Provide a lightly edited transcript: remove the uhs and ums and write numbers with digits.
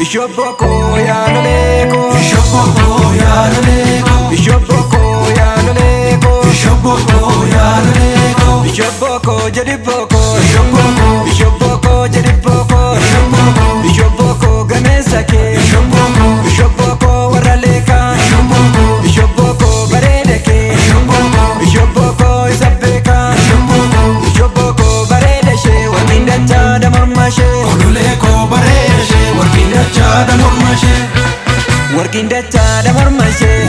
Ishoboko ya loleko, Ishoboko ya loleko, Ishoboko ya loleko, Ishoboko ya loleko, Ishoboko jediboko, Ishoboko, Ishoboko jediboko, Ishoboko, Ishoboko gamesake, Ishoboko, Ishoboko waraleka, Ishoboko, Ishoboko baredeke, Ishoboko, Ishoboko isabeka, Ishoboko, Ishoboko baredeshe, wakinda chada marmashe, Oluleko baredeshe, wakinda chada marmashe, wakinda chada marmashe.